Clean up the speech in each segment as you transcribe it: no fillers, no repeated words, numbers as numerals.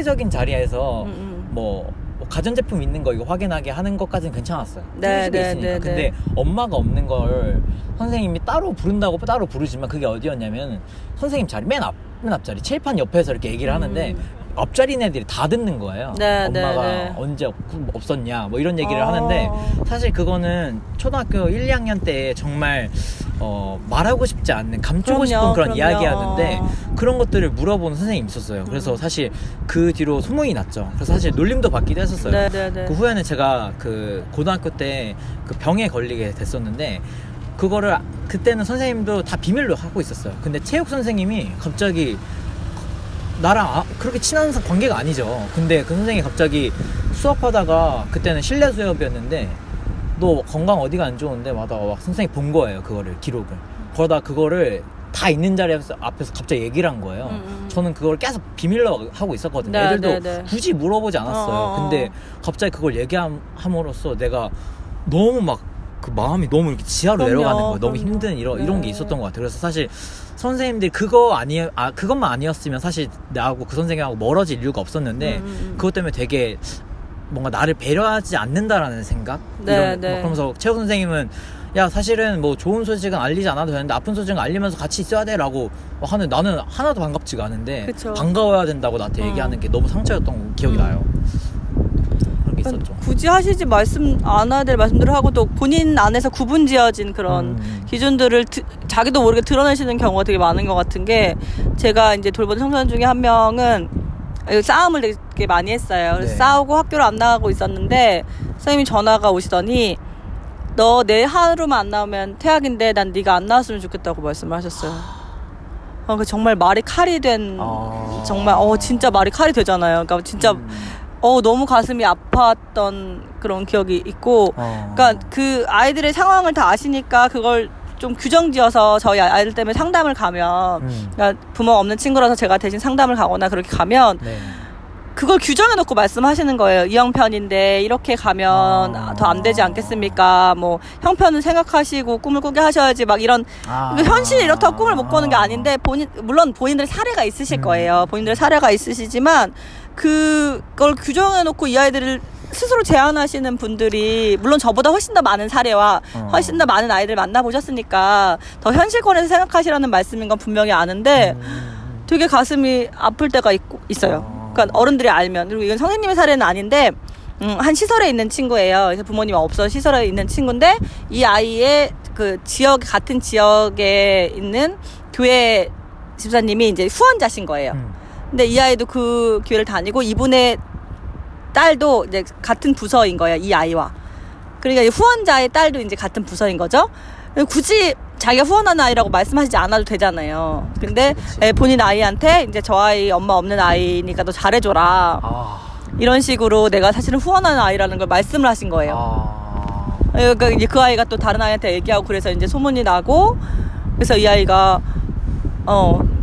사회적인 자리에서 뭐 가전제품 있는 거 이거 확인하게 하는 것까지는 괜찮았어요. 네. 근데 엄마가 없는 걸 선생님이 따로 부른다고 따로 부르지만 그게 어디였냐면 선생님 자리 맨 앞자리 칠판 옆에서 이렇게 얘기를 하는데 앞자리 애들이 다 듣는 거예요. 엄마가 언제 없었냐 뭐 이런 얘기를 하는데 사실 그거는 초등학교 1, 2학년 때 정말 말하고 싶지 않는 감추고 싶은 그런 이야기였는데 그런 것들을 물어보는 선생님이 있었어요. 그래서 사실 그 뒤로 소문이 났죠. 그래서 사실 놀림도 받기도 했었어요. 그 후에는 제가 그 고등학교 때 그 병에 걸리게 됐었는데 그거를 그때는 선생님도 다 비밀로 하고 있었어요. 근데 체육 선생님이 갑자기 나랑 그렇게 친한 관계가 아니죠. 근데 그 선생님이 갑자기 수업하다가 그때는 실내 수업이었는데 너 건강 어디가 안 좋은데 막 선생님이 본 거예요. 그거를 기록을. 그러다 그거를 다 있는 자리 앞에서 갑자기 얘기를 한 거예요. 저는 그걸 계속 비밀로 하고 있었거든요. 애들도 굳이 물어보지 않았어요. 근데 갑자기 그걸 얘기함으로써 내가 너무 막 그 마음이 너무 이렇게 지하로 내려가는 거예요. 너무 힘든 이런 게 있었던 것 같아요. 그래서 사실 선생님들이 그것만 아니었으면 사실 나하고 그 선생님하고 멀어질 이유가 없었는데 그것 때문에 되게 뭔가 나를 배려하지 않는다라는 생각? 그러면서 체육 선생님은 야 사실은 뭐 좋은 소식은 알리지 않아도 되는데 아픈 소식은 알리면서 같이 있어야 돼 라고 하는 나는 하나도 반갑지가 않은데 반가워야 된다고 나한테 얘기하는 게 너무 상처였던 기억이 나요. 있었죠. 굳이 하시지 말씀 안 해야 될 말씀들을 하고 또 본인 안에서 구분지어진 그런 기준들을 자기도 모르게 드러내시는 경우가 되게 많은 것 같은 게 제가 이제 돌보는 청소년 중에 한 명은 싸움을 되게 많이 했어요. 그래서 싸우고 학교를 안 나가고 있었는데 선생님이 전화가 오시더니 너 내 하루만 안 나오면 퇴학인데 난 네가 안 나왔으면 좋겠다고 말씀을 하셨어요. 정말 말이 칼이 된 정말 진짜 말이 칼이 되잖아요. 그러니까 진짜 너무 가슴이 아팠던 그런 기억이 있고 그러니까 그 아이들의 상황을 다 아시니까 그걸 좀 규정지어서 저희 아이들 때문에 상담을 가면 그러니까 부모가 없는 친구라서 제가 대신 상담을 가거나 그렇게 가면 그걸 규정해놓고 말씀하시는 거예요. 이 형편인데 이렇게 가면 더 안 되지 않겠습니까? 뭐 형편은 생각하시고 꿈을 꾸게 하셔야지 막 이런 현실이 이렇다고 꿈을 못 꾸는 게 아닌데 물론 본인들 사례가 있으실 거예요. 본인들 사례가 있으시지만 그걸 규정해놓고 이 아이들을 스스로 제안하시는 분들이 물론 저보다 훨씬 더 많은 사례와 훨씬 더 많은 아이들 만나보셨으니까 더 현실권에서 생각하시라는 말씀인 건 분명히 아는데 되게 가슴이 아플 때가 있어요. 그러니까 어른들이 알면. 그리고 이건 선생님의 사례는 아닌데 한 시설에 있는 친구예요. 그래서 부모님이 없어 시설에 있는 친구인데 이 아이의 그 같은 지역에 있는 교회 집사님이 이제 후원자신 거예요. 근데 이 아이도 그 교회를 다니고 이분의 딸도 이제 같은 부서인 거예요. 이 아이와. 그러니까 후원자의 딸도 이제 같은 부서인 거죠. 굳이 자기가 후원하는 아이라고 말씀하시지 않아도 되잖아요. 근데 본인 아이한테 이제 저 아이 엄마 없는 아이니까 너 잘해줘라. 이런 식으로 내가 사실은 후원하는 아이라는 걸 말씀을 하신 거예요. 그러니까 이제 그 아이가 또 다른 아이한테 얘기하고 그래서 이제 소문이 나고 그래서 이 아이가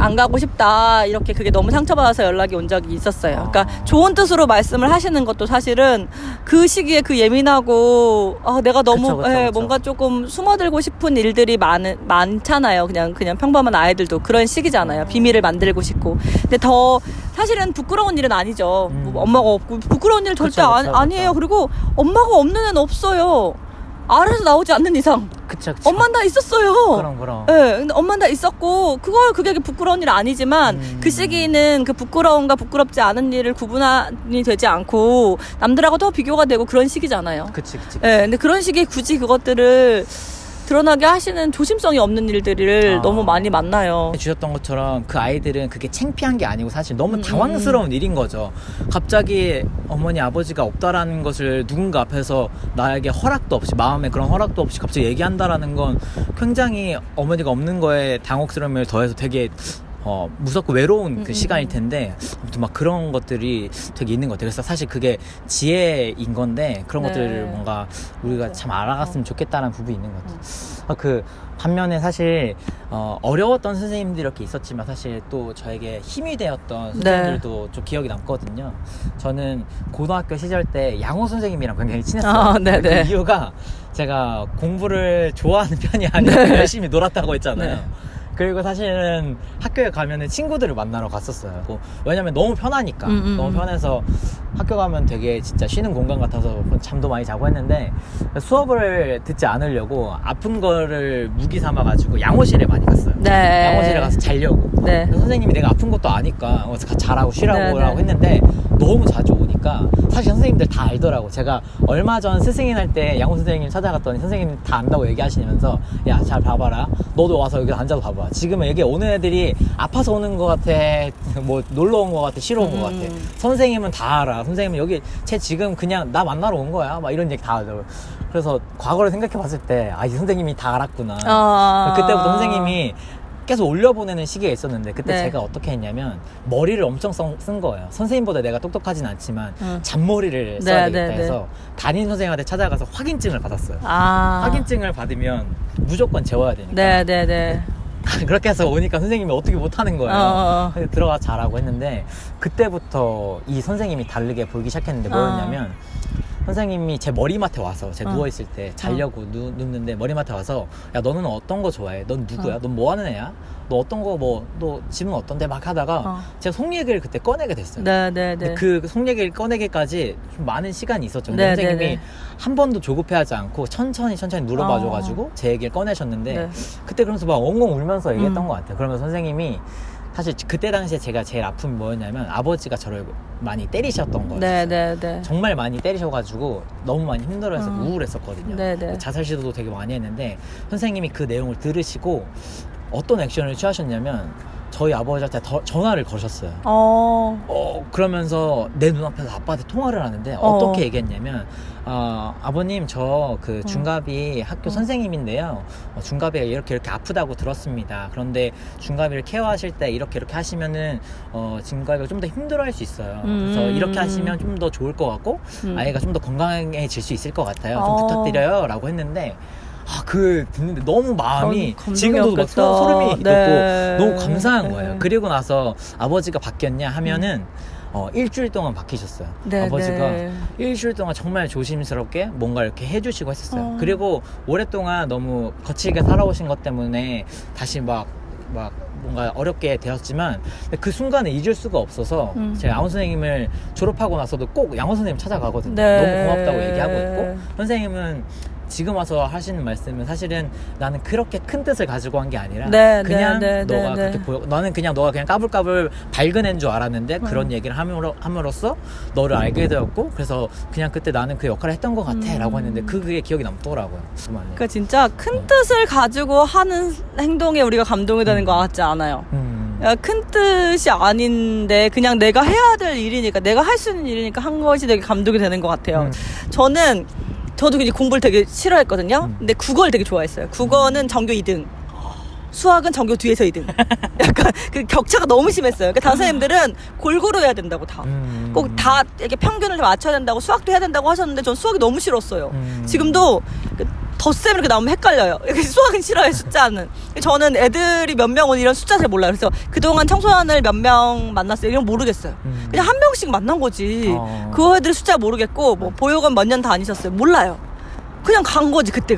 안 가고 싶다 이렇게 그게 너무 상처받아서 연락이 온 적이 있었어요. 그러니까 좋은 뜻으로 말씀을 하시는 것도 사실은 그 시기에 그 예민하고 내가 너무 그쵸. 뭔가 조금 숨어들고 싶은 일들이 많잖아요. 그냥 평범한 아이들도 그런 시기잖아요. 비밀을 만들고 싶고. 근데 더 사실은 부끄러운 일은 아니죠. 엄마가 없고 부끄러운 일 절대 아니에요. 그리고 엄마가 없는 애는 없어요. 알아서 나오지 않는 이상. 그쵸. 엄마는 다 있었어요. 그럼. 근데 엄마는 다 있었고, 그게 부끄러운 일 아니지만, 그 시기는 그 부끄러움과 부끄럽지 않은 일을 구분이 되지 않고, 남들하고 더 비교가 되고 그런 시기잖아요. 그치. 근데 그런 시기에 굳이 그것들을 드러나게 하시는 조심성이 없는 일들을 너무 많이 만나요. 주셨던 것처럼 그 아이들은 그게 창피한 게 아니고 사실 너무 당황스러운 일인 거죠. 갑자기 어머니 아버지가 없다라는 것을 누군가 앞에서 나에게 허락도 없이 마음에 그런 허락도 없이 갑자기 얘기한다라는 건 굉장히 어머니가 없는 거에 당혹스러움을 더해서 되게 무섭고 외로운 그 시간일 텐데 아무튼 막 그런 것들이 되게 있는 것 같아요. 그래서 사실 그게 지혜인 건데 그런 것들을 뭔가 우리가 참 알아갔으면 좋겠다는 부분이 있는 것 같아요. 그 반면에 사실 어려웠던 선생님들이 이렇게 있었지만 사실 또 저에게 힘이 되었던 선생님들도 좀 기억이 남거든요. 저는 고등학교 시절 때 양호 선생님이랑 굉장히 친했어요. 그 이유가 제가 공부를 좋아하는 편이 아니라 열심히 놀았다고 했잖아요. 그리고 사실은 학교에 가면은 친구들을 만나러 갔었어요. 왜냐면 너무 편하니까. 너무 편해서 학교 가면 되게 진짜 쉬는 공간 같아서 잠도 많이 자고 했는데, 수업을 듣지 않으려고 아픈 거를 무기 삼아가지고 양호실에 많이 갔어요. 네. 양호실에 가서 자려고. 네. 선생님이 내가 아픈 것도 아니까 자라고 쉬라고 네, 라고 했는데, 너무 자주 오니까 사실 선생님들 다 알더라고. 제가 얼마 전 스승인 할 때 양호 선생님 찾아갔더니 선생님 다 안다고 얘기하시면서, 야, 잘 봐봐라, 너도 와서 여기 앉아서 봐봐. 지금 여기 오는 애들이 아파서 오는 것 같아, 뭐 놀러 온 것 같아, 쉬러 온 것 같아. 선생님은 다 알아. 선생님은 여기 쟤 지금 그냥 나 만나러 온 거야, 막 이런 얘기 다 하더라고요. 그래서 과거를 생각해 봤을 때, 이 선생님이 다 알았구나. 그때부터 선생님이 계속 올려보내는 시기가 있었는데, 그때 네. 제가 어떻게 했냐면 머리를 엄청 쓴 거예요. 선생님보다 내가 똑똑하진 않지만 잔머리를 써야 되겠다 해서 담임 선생님한테 찾아가서 확인증을 받았어요. 확인증을 받으면 무조건 재워야 되니까. 네네네. 그렇게 해서 오니까 선생님이 어떻게 못하는 거예요. 들어가 잘하고 했는데, 그때부터 이 선생님이 다르게 보이기 시작했는데, 뭐였냐면 선생님이 제 머리맡에 와서, 제가 누워있을 때 자려고 눕는데 머리맡에 와서, 야, 너는 어떤 거 좋아해? 넌 누구야? 넌 뭐 하는 애야? 너 어떤 거, 너 집은 어떤데? 막 하다가 제가 속 얘기를 그때 꺼내게 됐어요. 네네네. 그 속 얘기를 꺼내기까지 좀 많은 시간이 있었죠. 근데 선생님이 한 번도 조급해하지 않고 천천히 물어봐줘가지고 제 얘기를 꺼내셨는데, 그때 그러면서 막 엉엉 울면서 얘기했던 것 같아요. 그러면서 선생님이, 사실 그때 당시에 제가 제일 아픔이 뭐였냐면, 아버지가 저를 많이 때리셨던 거예요. 네네네. 정말 많이 때리셔가지고 너무 많이 힘들어해서 우울했었거든요. 네네. 자살 시도도 되게 많이 했는데, 선생님이 그 내용을 들으시고 어떤 액션을 취하셨냐면, 저희 아버지한테 전화를 거셨어요. 그러면서 내 눈앞에서 아빠한테 통화를 하는데, 어떻게 얘기했냐면, 아버님, 저 그 중갑이 학교 선생님인데요, 중갑이 이렇게 아프다고 들었습니다. 그런데 중갑이를 케어하실 때 이렇게 하시면은 중갑이가 좀 더 힘들어할 수 있어요. 그래서 이렇게 하시면 좀 더 좋을 것 같고, 아이가 좀 더 건강해질 수 있을 것 같아요. 좀 부탁드려요 라고 했는데, 듣는데 너무 마음이 지금도 막 소름이 돋고 너무 감사한 거예요. 그리고 나서 아버지가 바뀌었냐 하면은 일주일 동안 바뀌셨어요. 아버지가 일주일 동안 정말 조심스럽게 뭔가 이렇게 해주시고 했었어요. 그리고 오랫동안 너무 거칠게 살아오신 것 때문에 다시 막 뭔가 어렵게 되었지만, 그 순간에 잊을 수가 없어서 제가 양호 선생님을 졸업하고 나서도 꼭 양호 선생님 찾아가거든요. 너무 고맙다고 얘기하고 있고, 선생님은 지금 와서 하시는 말씀은 사실은 나는 그렇게 큰 뜻을 가지고 한 게 아니라 그냥 너가 그렇게 나는 그냥 너가 그냥 까불까불 밝은 애인 줄 알았는데 그런 얘기를 함으로써 너를 알게 되었고, 그래서 그냥 그때 나는 그 역할을 했던 것 같아 라고 했는데, 그게 기억이 남더라고요. 그러니까 진짜 큰 뜻을 가지고 하는 행동에 우리가 감동이 되는 것 같지 않아요. 큰 뜻이 아닌데 그냥 내가 해야 될 일이니까, 내가 할 수 있는 일이니까 한 것이 되게 감동이 되는 것 같아요. 저도 이제 공부를 되게 싫어했거든요. 근데 국어를 되게 좋아했어요. 국어는 전교 2등, 수학은 전교 뒤에서 2등. 약간 그 격차가 너무 심했어요. 그러니까 다른 선생님들은 골고루 해야 된다고 꼭 다 이렇게 평균을 맞춰야 된다고, 수학도 해야 된다고 하셨는데 전 수학이 너무 싫었어요. 지금도 덧셈 이렇게 나오면 헷갈려요. 수학은 싫어요, 숫자는. 저는 애들이 몇 명 오는 이런 숫자 잘 몰라요. 그래서 그동안 청소년을 몇 명 만났어요, 이런 거 모르겠어요. 그냥 한 명씩 만난 거지. 그 애들 숫자 모르겠고, 뭐 보육원 몇 년 다니셨어요, 몰라요. 그냥 간 거지, 그때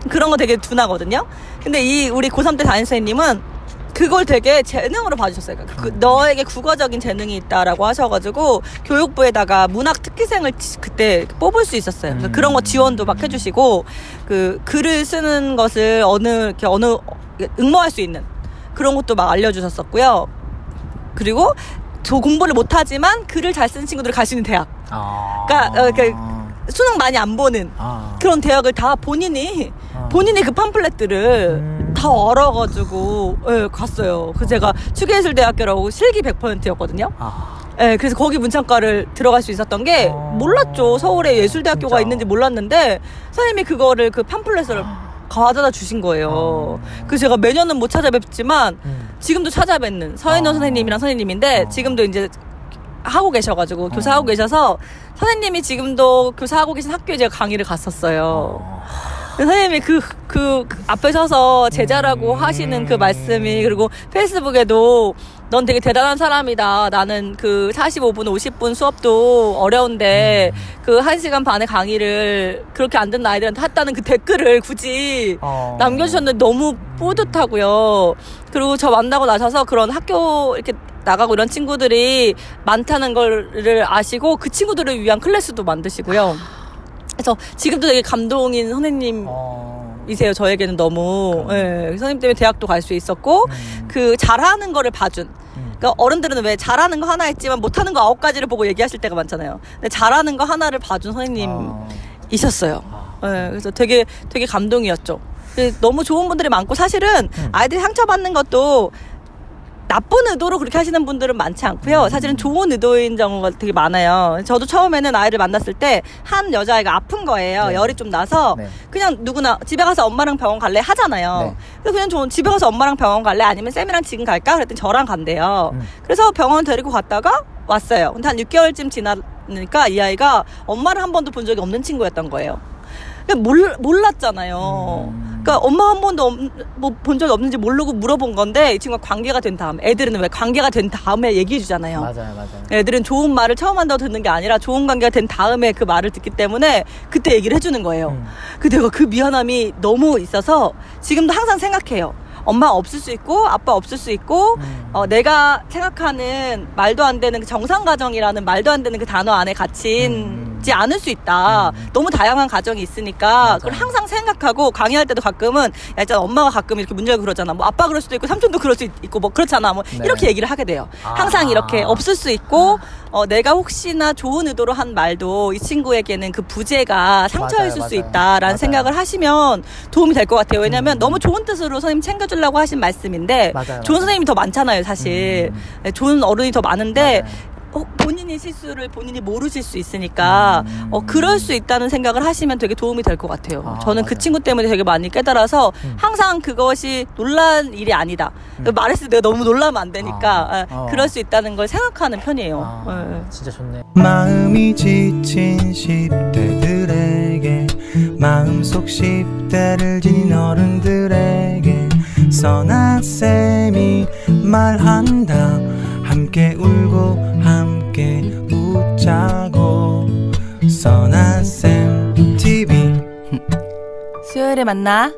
그런 거 되게 둔하거든요. 근데 우리 고3 때 담임 선생님은 그걸 되게 재능으로 봐주셨어요. 너에게 국어적인 재능이 있다라고 하셔가지고 교육부에다가 문학 특기생을 그때 뽑을 수 있었어요. 그런 거 지원도 막 해주시고, 그 글을 쓰는 것을 어느 응모할 수 있는 그런 것도 막 알려주셨었고요. 그리고 저 공부를 못하지만 글을 잘 쓰는 친구들을 갈 수 있는 대학. 그러니까 수능 많이 안 보는 그런 대학을 다 본인이 그 팜플렛들을 다 얼어가지고 갔어요. 그래서 제가 추계예술대학교라고 실기 100%였거든요. 그래서 거기 문창과를 들어갈 수 있었던 게 몰랐죠. 서울에 예술대학교가 진짜? 있는지 몰랐는데 선생님이 그거를 그 팜플렛을 가져다 주신 거예요. 그래서 제가 매년은 못 찾아뵙지만 지금도 찾아뵙는 서인원 선생님이랑 선생님인데, 지금도 이제 하고 계셔가지고 교사하고 계셔서 선생님이 지금도 교사하고 계신 학교에 제가 강의를 갔었어요. 선생님이 그 앞에 서서 제자라고 하시는 그 말씀이, 그리고 페이스북에도 넌 되게 대단한 사람이다. 나는 그 45분, 50분 수업도 어려운데 그 1시간 반의 강의를 그렇게 안 듣는 아이들한테 했다는 그 댓글을 굳이 남겨주셨는데 너무 뿌듯하고요. 그리고 저 만나고 나셔서 그런 학교 이렇게 나가고 이런 친구들이 많다는 거를 아시고 그 친구들을 위한 클래스도 만드시고요. 그래서 지금도 되게 감동인 선생님이세요. 저에게는 너무. 예, 선생님 때문에 대학도 갈 수 있었고 그 잘하는 거를 봐준. 그러니까 어른들은 왜 잘하는 거 하나 했지만 못하는 거 9가지를 보고 얘기하실 때가 많잖아요. 근데 잘하는 거 하나를 봐준 선생님이셨어요. 예, 그래서 되게 감동이었죠. 너무 좋은 분들이 많고 사실은 아이들이 상처받는 것도 나쁜 의도로 그렇게 하시는 분들은 많지 않고요. 사실은 좋은 의도인 경우가 되게 많아요. 저도 처음에는 아이를 만났을 때 한 여자아이가 아픈 거예요. 네. 열이 좀 나서 네. 그냥 누구나 집에 가서 엄마랑 병원 갈래 하잖아요. 네. 그래서 그냥 저 집에 가서 엄마랑 병원 갈래 아니면 쌤이랑 지금 갈까? 그랬더니 저랑 간대요. 그래서 병원 데리고 갔다가 왔어요. 근데 한 6개월쯤 지나니까 이 아이가 엄마를 한 번도 본 적이 없는 친구였던 거예요. 몰랐잖아요. 그러니까 엄마 한 번도 본 적이 없는지 모르고 물어본 건데 이 친구가 관계가 된 다음에 애들은 왜 관계가 된 다음에 얘기해 주잖아요. 맞아요. 애들은 좋은 말을 처음 한다고 듣는 게 아니라 좋은 관계가 된 다음에 그 말을 듣기 때문에 그때 얘기를 해주는 거예요. 근데 내가 그 미안함이 너무 있어서 지금도 항상 생각해요. 엄마 없을 수 있고 아빠 없을 수 있고 내가 생각하는 말도 안 되는 그 정상가정이라는 말도 안 되는 그 단어 안에 갇히지 않을 수 있다. 너무 다양한 가정이 있으니까 맞아. 그걸 항상 생각하고 강의할 때도 가끔은 야, 일단 엄마가 가끔 이렇게 문제가 그러잖아. 뭐 아빠 그럴 수도 있고 삼촌도 그럴 수 있고 뭐 그렇잖아. 뭐 네. 이렇게 얘기를 하게 돼요. 항상 이렇게 없을 수 있고 내가 혹시나 좋은 의도로 한 말도 이 친구에게는 그 부재가 상처일 수 있다라는 생각을 하시면 도움이 될 것 같아요. 왜냐하면 너무 좋은 뜻으로 선생님 챙겨주려고 하신 말씀인데 좋은 선생님이 더 많잖아요. 사실 좋은 어른이 더 많은데 본인이 실수를 본인이 모르실 수 있으니까 그럴 수 있다는 생각을 하시면 되게 도움이 될 것 같아요. 저는 그 친구 때문에 되게 많이 깨달아서 항상 그것이 놀란 일이 아니다. 말했을 때 내가 너무 놀라면 안 되니까 그럴 수 있다는 걸 생각하는 편이에요. 진짜 좋네. 마음이 지친 10대들에게 마음속 10대를 지닌 어른들에게 선아쌤이 말한다. 함께 울고 함께 웃자고 선아쌤 TV 수요일에 만나.